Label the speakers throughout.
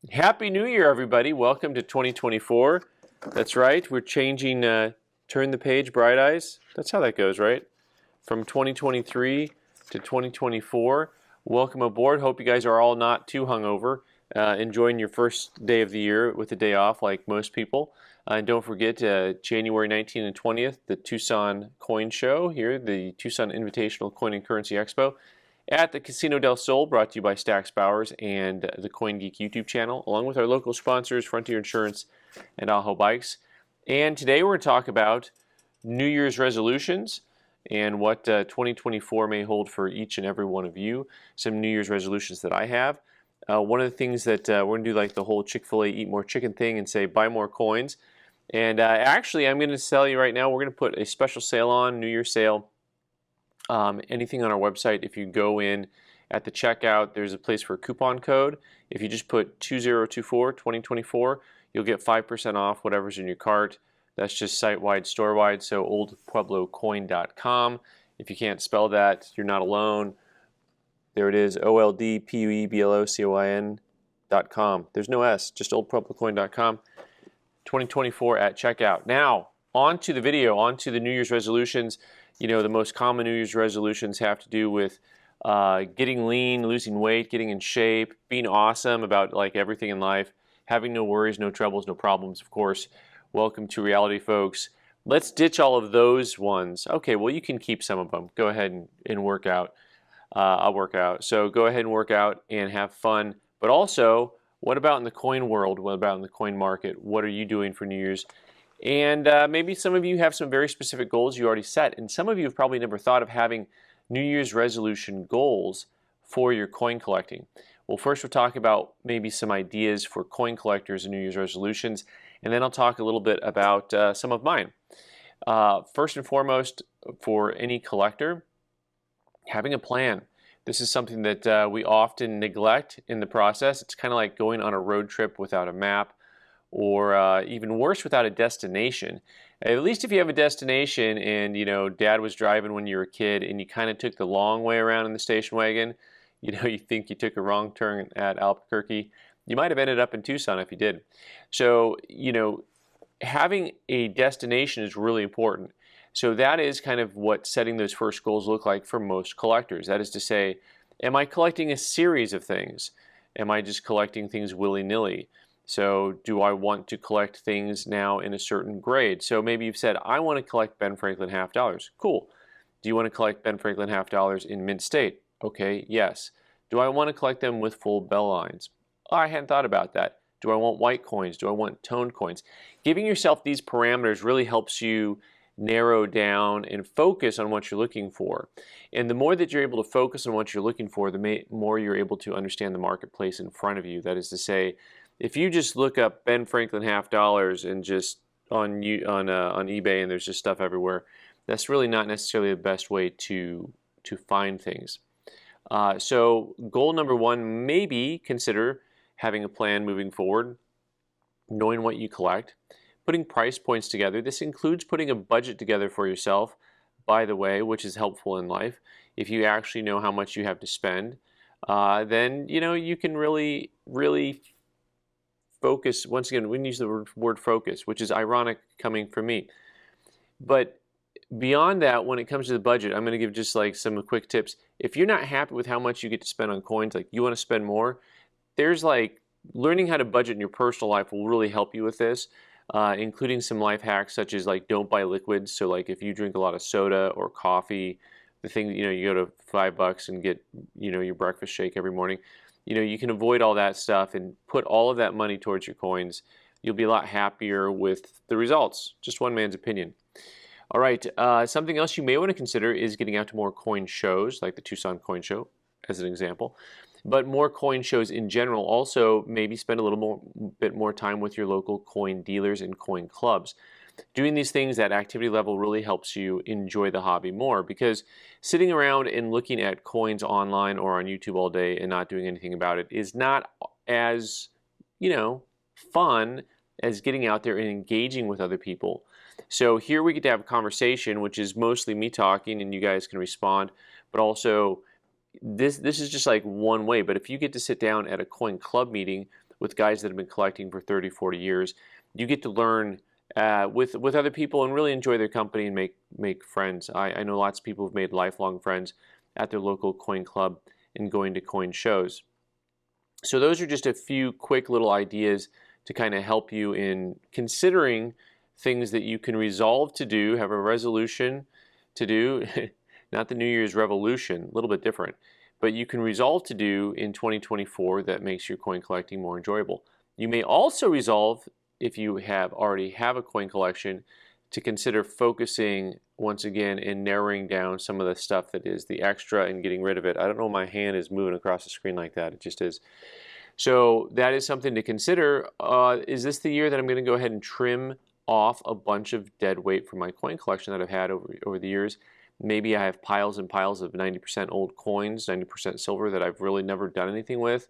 Speaker 1: Happy New Year, everybody. Welcome to 2024. That's right. We're changing, turn the page, bright eyes. That's how that goes, right? From 2023 to 2024. Welcome aboard. Hope you guys are all not too hungover. Enjoying your first day of the year with a day off like most people. And don't forget, January 19th and 20th, the Tucson Coin Show here, the Tucson Invitational Coin and Currency Expo at the Casino del Sol, brought to you by Stax Bowers and the Coin Geek YouTube channel, along with our local sponsors, Frontier Insurance and Aho Bikes. And today we're going to talk about New Year's resolutions and what 2024 may hold for each and every one of you. Some New Year's resolutions that I have. One of the things that we're going to do, like the whole Chick-fil-A eat more chicken thing and say buy more coins. And actually, I'm going to tell you right now, we're going to put a special sale on, New Year's sale. Anything on our website, if you go in at the checkout, there's a place for a coupon code. If you just put 2024 2024, you'll get 5% off whatever's in your cart. That's just site-wide, store-wide, so oldpueblocoin.com. If you can't spell that, you're not alone. There it is, oldpueblocoin.com. There's no S, just oldpueblocoin.com. 2024 at checkout. Now, on to the video, on to the New Year's resolutions. You know, the most common New Year's resolutions have to do with getting lean, losing weight, getting in shape, being awesome about like everything in life, having no worries, no troubles, no problems, of course. Welcome to reality, folks. Let's ditch all of those ones. Okay, well, you can keep some of them. Go ahead and work out. I'll work out. So go ahead and work out and have fun. But also, what about in the coin world? What about in the coin market? What are you doing for New Year's? And maybe some of you have some very specific goals you already set, and some of you have probably never thought of having New Year's resolution goals for your coin collecting. Well, first we'll talk about maybe some ideas for coin collectors and New Year's resolutions, and then I'll talk a little bit about some of mine. First and foremost, for any collector, having a plan. This is something that we often neglect in the process. It's kind of like going on a road trip without a map, or even worse, without a destination. At least if you have a destination and, you know, Dad was driving when you were a kid and you kind of took the long way around in the station wagon, you know, you think you took a wrong turn at Albuquerque, you might have ended up in Tucson if you did. So, you know, having a destination is really important. So that is kind of what setting those first goals look like for most collectors. That is to say, am I collecting a series of things? Am I just collecting things willy-nilly? So do I want to collect things now in a certain grade? So maybe you've said, I want to collect Ben Franklin half dollars. Cool. Do you want to collect Ben Franklin half dollars in mint state? Okay, yes. Do I want to collect them with full bell lines? Oh, I hadn't thought about that. Do I want white coins? Do I want toned coins? Giving yourself these parameters really helps you narrow down and focus on what you're looking for. And the more that you're able to focus on what you're looking for, the more you're able to understand the marketplace in front of you. That is to say, if you just look up Ben Franklin half dollars and just on eBay and there's just stuff everywhere, that's really not necessarily the best way to find things. So goal number one, maybe consider having a plan moving forward, knowing what you collect, putting price points together. This includes putting a budget together for yourself, by the way, which is helpful in life. If you actually know how much you have to spend, then you know you can really focus. Once again, we use the word focus, which is ironic coming from me. But beyond that, when it comes to the budget, I'm going to give just like some quick tips. If you're not happy with how much you get to spend on coins, like you want to spend more, there's like learning how to budget in your personal life will really help you with this, including some life hacks such as like don't buy liquids. So like if you drink a lot of soda or coffee, the thing, you know, you go to $5 and get, you know, your breakfast shake every morning. You know, you can avoid all that stuff and put all of that money towards your coins. You'll be a lot happier with the results. Just one man's opinion. All right, something else you may want to consider is getting out to more coin shows, like the Tucson Coin Show, as an example. But more coin shows in general. Also, maybe spend a little bit more time with your local coin dealers and coin clubs. Doing these things at activity level really helps you enjoy the hobby more, because sitting around and looking at coins online or on YouTube all day and not doing anything about it is not as, you know, fun as getting out there and engaging with other people. So here we get to have a conversation, which is mostly me talking and you guys can respond, but also this is just like one way. But if you get to sit down at a coin club meeting with guys that have been collecting for 30, 40 years. You get to learn with other people and really enjoy their company and make friends. I know lots of people who've made lifelong friends at their local coin club and going to coin shows. So those are just a few quick little ideas to kind of help you in considering things that you can resolve to do, have a resolution to do, not the New Year's revolution, a little bit different, but you can resolve to do in 2024 that makes your coin collecting more enjoyable. You may also resolve, if you already have a coin collection, to consider focusing once again and narrowing down some of the stuff that is the extra and getting rid of it. I don't know, my hand is moving across the screen like that. It just is. So that is something to consider. Is this the year that I'm going to go ahead and trim off a bunch of dead weight from my coin collection that I've had over the years? Maybe I have piles and piles of 90% old coins, 90% silver that I've really never done anything with.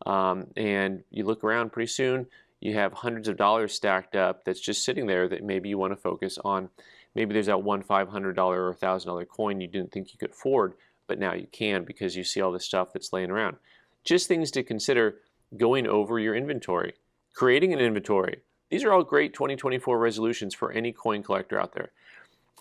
Speaker 1: And you look around, pretty soon you have hundreds of dollars stacked up that's just sitting there that maybe you want to focus on. Maybe there's that one $500 or $1,000 coin you didn't think you could afford, but now you can because you see all the stuff that's laying around. Just things to consider going over your inventory, creating an inventory. These are all great 2024 resolutions for any coin collector out there.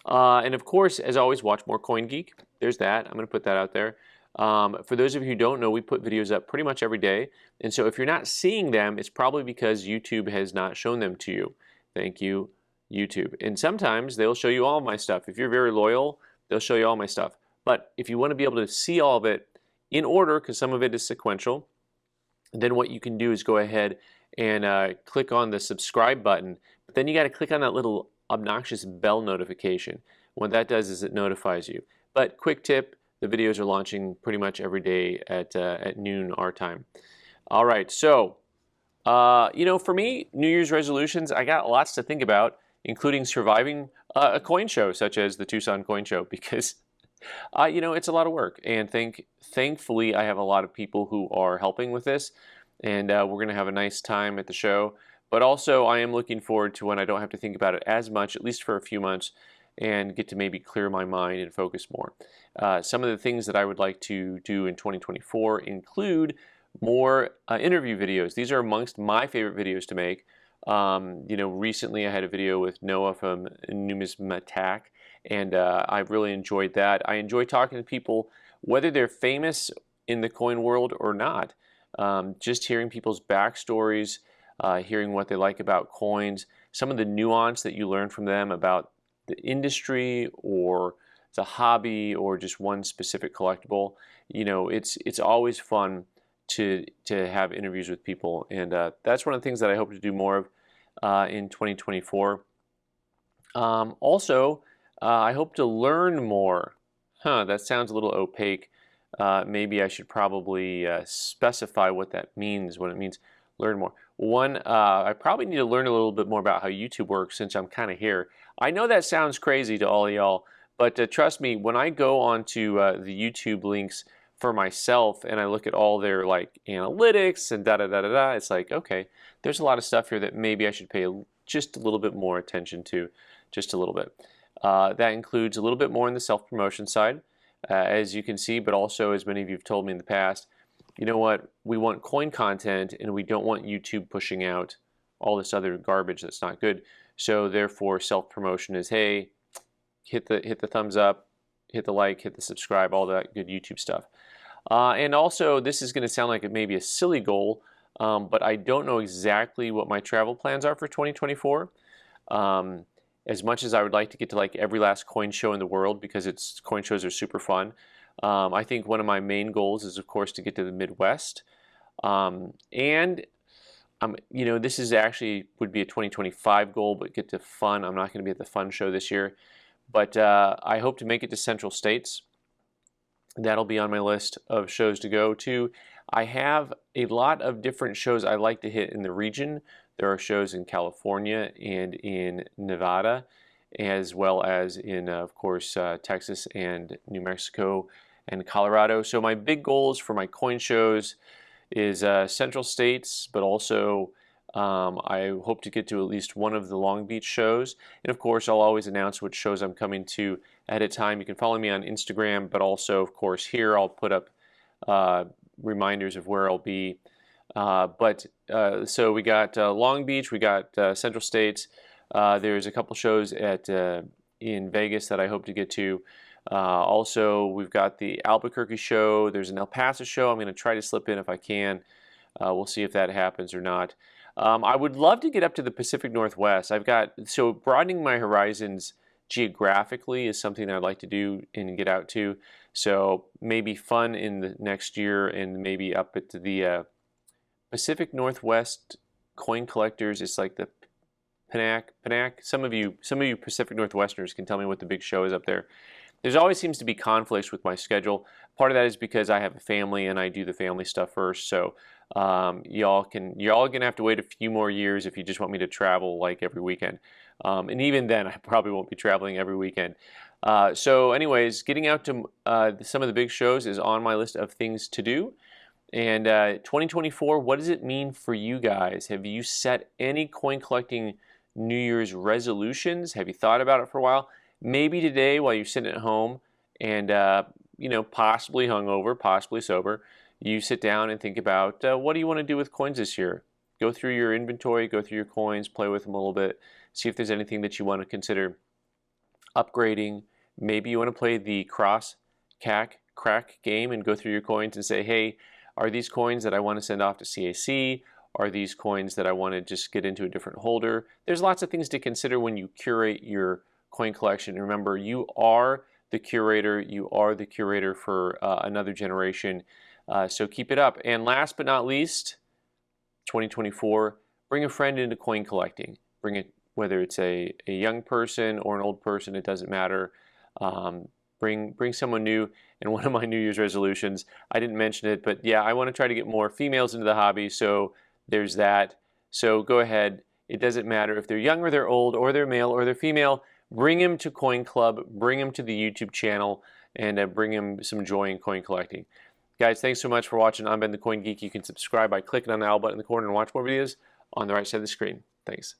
Speaker 1: And of course, as always, watch more Coin Geek. There's that. I'm going to put that out there. For those of you who don't know, we put videos up pretty much every day. And so if you're not seeing them, it's probably because YouTube has not shown them to you. Thank you, YouTube. And sometimes they'll show you all my stuff. If you're very loyal, they'll show you all my stuff. But if you want to be able to see all of it in order, because some of it is sequential, then what you can do is go ahead and click on the subscribe button. But then you got to click on that little obnoxious bell notification. What that does is it notifies you. But quick tip, the videos are launching pretty much every day at noon our time. All right, so for me, New Year's resolutions, I got lots to think about, including surviving a coin show such as the Tucson Coin Show, because it's a lot of work. And thankfully, I have a lot of people who are helping with this, and we're going to have a nice time at the show. But also, I am looking forward to when I don't have to think about it as much, at least for a few months, and get to maybe clear my mind and focus more. Some of the things that I would like to do in 2024 include more interview videos. These are amongst my favorite videos to make. Recently I had a video with Noah from Numismatak, and I really enjoyed that. I enjoy talking to people, whether they're famous in the coin world or not. Just hearing people's backstories, hearing what they like about coins, some of the nuance that you learn from them about the industry or the hobby or just one specific collectible. It's always fun to have interviews with people, and that's one of the things that I hope to do more of in 2024. Also, I hope to learn more. That sounds a little opaque. Maybe I should probably specify what that means, what it means learn more. One, I probably need to learn a little bit more about how YouTube works since I'm kind of here. I know that sounds crazy to all of y'all, but trust me, when I go onto the YouTube links for myself and I look at all their analytics and da-da-da-da-da, it's like, okay, there's a lot of stuff here that maybe I should pay just a little bit more attention to, just a little bit. That includes a little bit more on the self-promotion side, as you can see, but also, as many of you have told me in the past, you know what, we want coin content and we don't want YouTube pushing out all this other garbage that's not good. So therefore, self-promotion is, hey, hit the thumbs up, hit the like, hit the subscribe, all that good YouTube stuff. And also, this is going to sound like it may be a silly goal, but I don't know exactly what my travel plans are for 2024. As much as I would like to get to every last coin show in the world, because coin shows are super fun, I think one of my main goals is, of course, to get to the Midwest. This is actually would be a 2025 goal, but get to fun. I'm not going to be at the fun show this year, but I hope to make it to Central States. That'll be on my list of shows to go to. I have a lot of different shows I like to hit in the region. There are shows in California and in Nevada, as well as in, of course, Texas and New Mexico and Colorado. So my big goals for my coin shows is Central States, but also I hope to get to at least one of the Long Beach shows. And of course, I'll always announce which shows I'm coming to at a time. You can follow me on Instagram, but also, of course, here I'll put up reminders of where I'll be So we got Long Beach, we got Central States. There's a couple shows at in Vegas that I hope to get to. Also, we've got the Albuquerque show. There's an El Paso show. I'm going to try to slip in if I can. We'll see if that happens or not. I would love to get up to the Pacific Northwest. So broadening my horizons geographically is something I'd like to do and get out to. So maybe fun in the next year and maybe up at the Pacific Northwest coin collectors. It's like the Panac. Some of you Pacific Northwesterners can tell me what the big show is up there. There's always seems to be conflicts with my schedule. Part of that is because I have a family and I do the family stuff first. So y'all gonna have to wait a few more years if you just want me to travel like every weekend. And even then, I probably won't be traveling every weekend. So anyways, getting out to some of the big shows is on my list of things to do. And 2024, what does it mean for you guys? Have you set any coin collecting New Year's resolutions? Have you thought about it for a while? Maybe today, while you're sitting at home and possibly hungover, possibly sober, you sit down and think about what do you want to do with coins this year? Go through your inventory, go through your coins, play with them a little bit, see if there's anything that you want to consider upgrading. Maybe you want to play the crack game and go through your coins and say, hey, are these coins that I want to send off to CAC? Are these coins that I want to just get into a different holder? There's lots of things to consider when you curate your coin collection. Remember, you are the curator. You are the curator for another generation. So keep it up. And last but not least, 2024, bring a friend into coin collecting. Bring it, whether it's a young person or an old person, it doesn't matter. Bring someone new. And one of my New Year's resolutions, I didn't mention it, but yeah, I want to try to get more females into the hobby. So there's that. So go ahead. It doesn't matter if they're young or they're old or they're male or they're female. Bring them to Coin Club. Bring them to the YouTube channel and bring them some joy in coin collecting. Guys, thanks so much for watching. I'm Ben the Coin Geek. You can subscribe by clicking on the L button in the corner and watch more videos on the right side of the screen. Thanks.